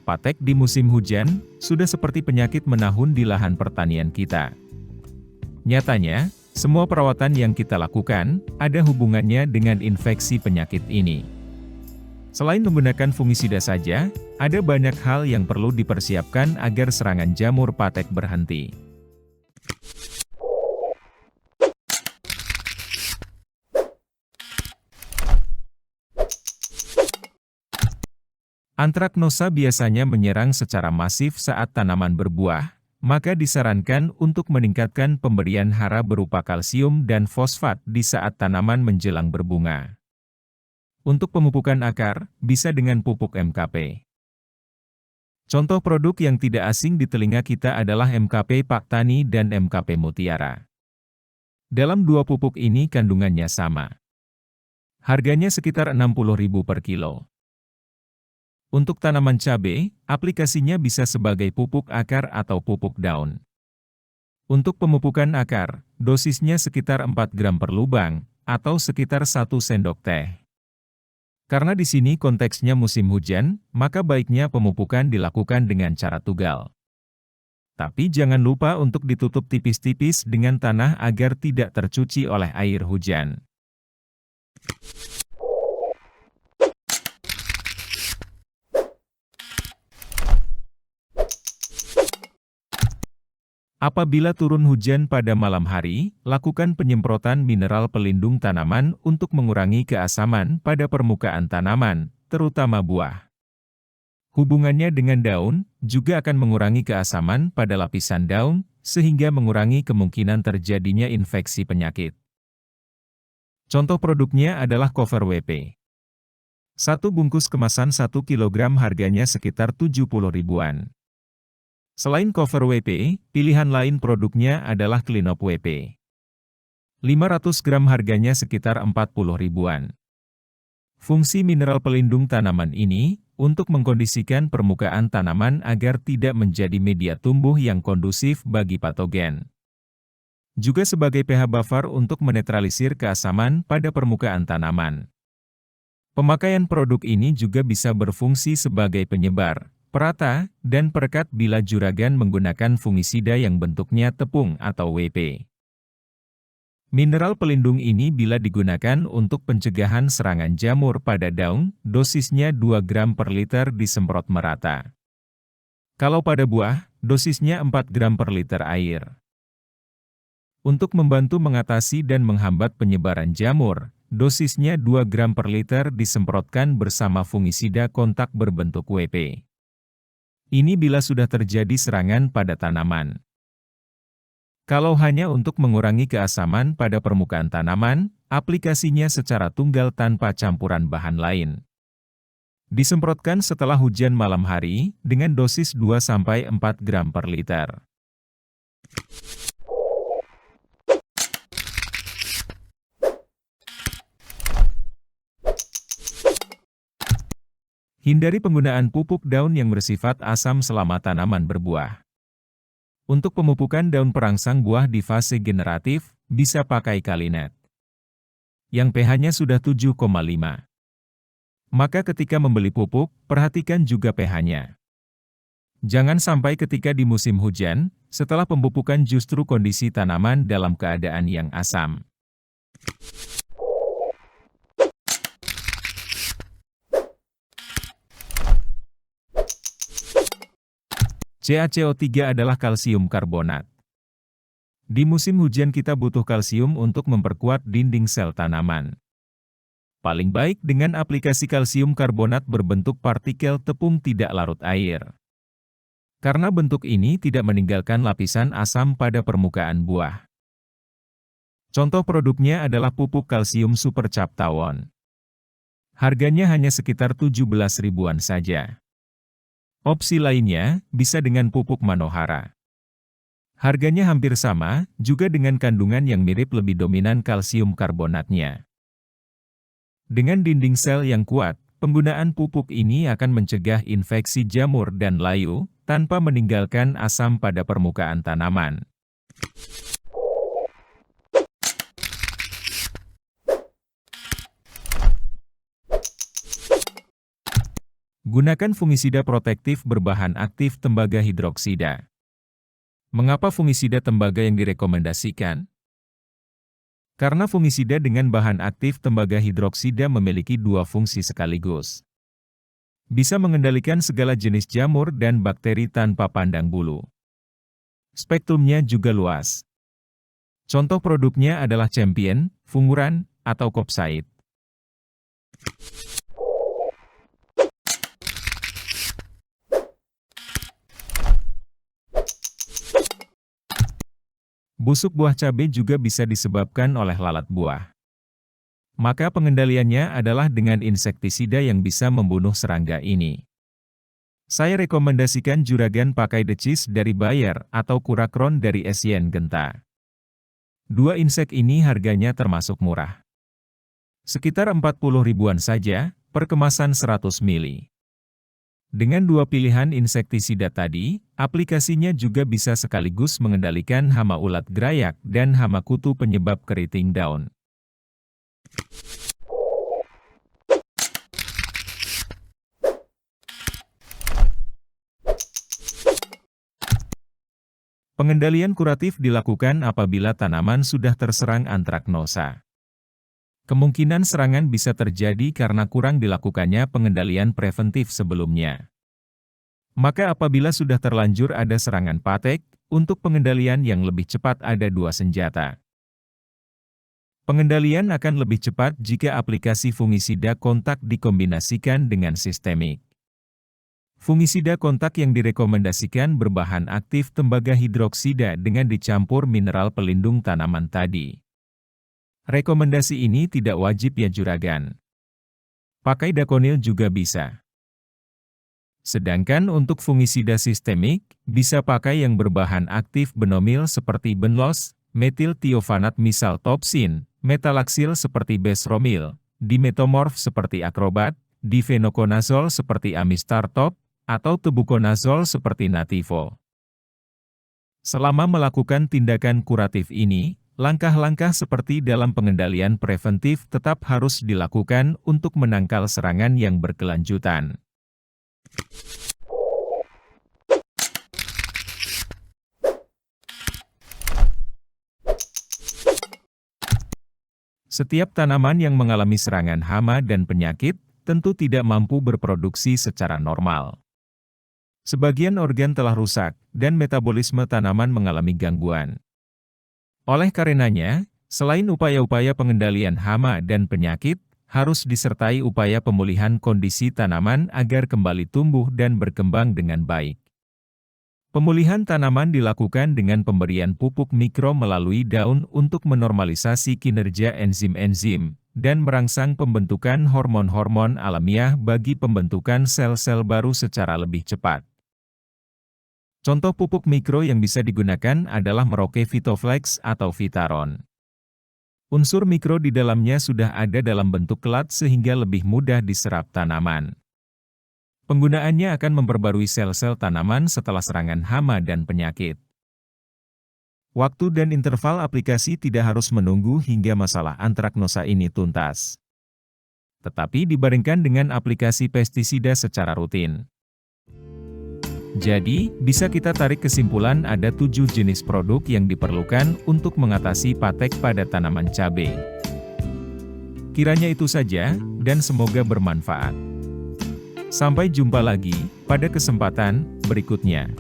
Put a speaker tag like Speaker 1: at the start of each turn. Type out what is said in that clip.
Speaker 1: Patek di musim hujan, sudah seperti penyakit menahun di lahan pertanian kita. Nyatanya, semua perawatan yang kita lakukan, ada hubungannya dengan infeksi penyakit ini. Selain menggunakan fungisida saja, ada banyak hal yang perlu dipersiapkan agar serangan jamur patek berhenti. Antraknosa biasanya menyerang secara masif saat tanaman berbuah, maka disarankan untuk meningkatkan pemberian hara berupa kalsium dan fosfat di saat tanaman menjelang berbunga. Untuk pemupukan akar, bisa dengan pupuk MKP. Contoh produk yang tidak asing di telinga kita adalah MKP Paktani dan MKP Mutiara. Dalam dua pupuk ini kandungannya sama. Harganya sekitar Rp60.000 per kilo. Untuk tanaman cabai, aplikasinya bisa sebagai pupuk akar atau pupuk daun. Untuk pemupukan akar, dosisnya sekitar 4 gram per lubang, atau sekitar 1 sendok teh. Karena di sini konteksnya musim hujan, maka baiknya pemupukan dilakukan dengan cara tugal. Tapi jangan lupa untuk ditutup tipis-tipis dengan tanah agar tidak tercuci oleh air hujan. Apabila turun hujan pada malam hari, lakukan penyemprotan mineral pelindung tanaman untuk mengurangi keasaman pada permukaan tanaman, terutama buah. Hubungannya dengan daun, juga akan mengurangi keasaman pada lapisan daun, sehingga mengurangi kemungkinan terjadinya infeksi penyakit. Contoh produknya adalah Cover WP. Satu bungkus kemasan 1 kg harganya sekitar 70 ribuan. Selain Cover WP, pilihan lain produknya adalah Cleanop WP. 500 gram harganya sekitar 40 ribuan. Fungsi mineral pelindung tanaman ini, untuk mengkondisikan permukaan tanaman agar tidak menjadi media tumbuh yang kondusif bagi patogen. Juga sebagai pH buffer untuk menetralisir keasaman pada permukaan tanaman. Pemakaian produk ini juga bisa berfungsi sebagai penyebar, perata, dan perekat bila juragan menggunakan fungisida yang bentuknya tepung atau WP. Mineral pelindung ini bila digunakan untuk pencegahan serangan jamur pada daun, dosisnya 2 gram per liter disemprot merata. Kalau pada buah, dosisnya 4 gram per liter air. Untuk membantu mengatasi dan menghambat penyebaran jamur, dosisnya 2 gram per liter disemprotkan bersama fungisida kontak berbentuk WP. Ini bila sudah terjadi serangan pada tanaman. Kalau hanya untuk mengurangi keasaman pada permukaan tanaman, aplikasinya secara tunggal tanpa campuran bahan lain. Disemprotkan setelah hujan malam hari, dengan dosis 2-4 gram per liter. Hindari penggunaan pupuk daun yang bersifat asam selama tanaman berbuah. Untuk pemupukan daun perangsang buah di fase generatif, bisa pakai Kalinet. Yang pH-nya sudah 7,5. Maka ketika membeli pupuk, perhatikan juga pH-nya. Jangan sampai ketika di musim hujan, setelah pemupukan justru kondisi tanaman dalam keadaan yang asam. CaCO3 adalah kalsium karbonat. Di musim hujan kita butuh kalsium untuk memperkuat dinding sel tanaman. Paling baik dengan aplikasi kalsium karbonat berbentuk partikel tepung tidak larut air. Karena bentuk ini tidak meninggalkan lapisan asam pada permukaan buah. Contoh produknya adalah pupuk kalsium Super Cap Tawon. Harganya hanya sekitar 17 ribuan saja. Opsi lainnya, bisa dengan pupuk Manohara. Harganya hampir sama, juga dengan kandungan yang mirip lebih dominan kalsium karbonatnya. Dengan dinding sel yang kuat, penggunaan pupuk ini akan mencegah infeksi jamur dan layu, tanpa meninggalkan asam pada permukaan tanaman. Gunakan fungisida protektif berbahan aktif tembaga hidroksida. Mengapa fungisida tembaga yang direkomendasikan? Karena fungisida dengan bahan aktif tembaga hidroksida memiliki dua fungsi sekaligus. Bisa mengendalikan segala jenis jamur dan bakteri tanpa pandang bulu. Spektrumnya juga luas. Contoh produknya adalah Champion, Funguran, atau Kopside. Busuk buah cabai juga bisa disebabkan oleh lalat buah. Maka pengendaliannya adalah dengan insektisida yang bisa membunuh serangga ini. Saya rekomendasikan Juragan pakai Decis dari Bayer atau Kurakron dari Esien Genta. Dua insek ini harganya termasuk murah. Sekitar 40 ribuan saja, per kemasan 100 ml. Dengan dua pilihan insektisida tadi, aplikasinya juga bisa sekaligus mengendalikan hama ulat gerayak dan hama kutu penyebab keriting daun. Pengendalian kuratif dilakukan apabila tanaman sudah terserang antraknosa. Kemungkinan serangan bisa terjadi karena kurang dilakukannya pengendalian preventif sebelumnya. Maka apabila sudah terlanjur ada serangan patek, untuk pengendalian yang lebih cepat ada dua senjata. Pengendalian akan lebih cepat jika aplikasi fungisida kontak dikombinasikan dengan sistemik. Fungisida kontak yang direkomendasikan berbahan aktif tembaga hidroksida dengan dicampur mineral pelindung tanaman tadi. Rekomendasi ini tidak wajib ya juragan. Pakai dakonil juga bisa. Sedangkan untuk fungisida sistemik, bisa pakai yang berbahan aktif benomil seperti benlos, metiltiofanat misal topsin, metalaxil seperti besromil, dimetomorf seperti akrobat, difenokonazol seperti amistartop, atau tebukonazol seperti nativo. Selama melakukan tindakan kuratif ini, langkah-langkah seperti dalam pengendalian preventif tetap harus dilakukan untuk menangkal serangan yang berkelanjutan. Setiap tanaman yang mengalami serangan hama dan penyakit, tentu tidak mampu berproduksi secara normal. Sebagian organ telah rusak, dan metabolisme tanaman mengalami gangguan. Oleh karenanya, selain upaya-upaya pengendalian hama dan penyakit, harus disertai upaya pemulihan kondisi tanaman agar kembali tumbuh dan berkembang dengan baik. Pemulihan tanaman dilakukan dengan pemberian pupuk mikro melalui daun untuk menormalisasi kinerja enzim-enzim, dan merangsang pembentukan hormon-hormon alamiah bagi pembentukan sel-sel baru secara lebih cepat. Contoh pupuk mikro yang bisa digunakan adalah Merauke Vitoflex atau Vitaron. Unsur mikro di dalamnya sudah ada dalam bentuk kelat sehingga lebih mudah diserap tanaman. Penggunaannya akan memperbarui sel-sel tanaman setelah serangan hama dan penyakit. Waktu dan interval aplikasi tidak harus menunggu hingga masalah antraknosa ini tuntas. Tetapi dibarengkan dengan aplikasi pestisida secara rutin. Jadi, bisa kita tarik kesimpulan ada 7 jenis produk yang diperlukan untuk mengatasi patek pada tanaman cabai. Kiranya itu saja, dan semoga bermanfaat. Sampai jumpa lagi pada kesempatan berikutnya.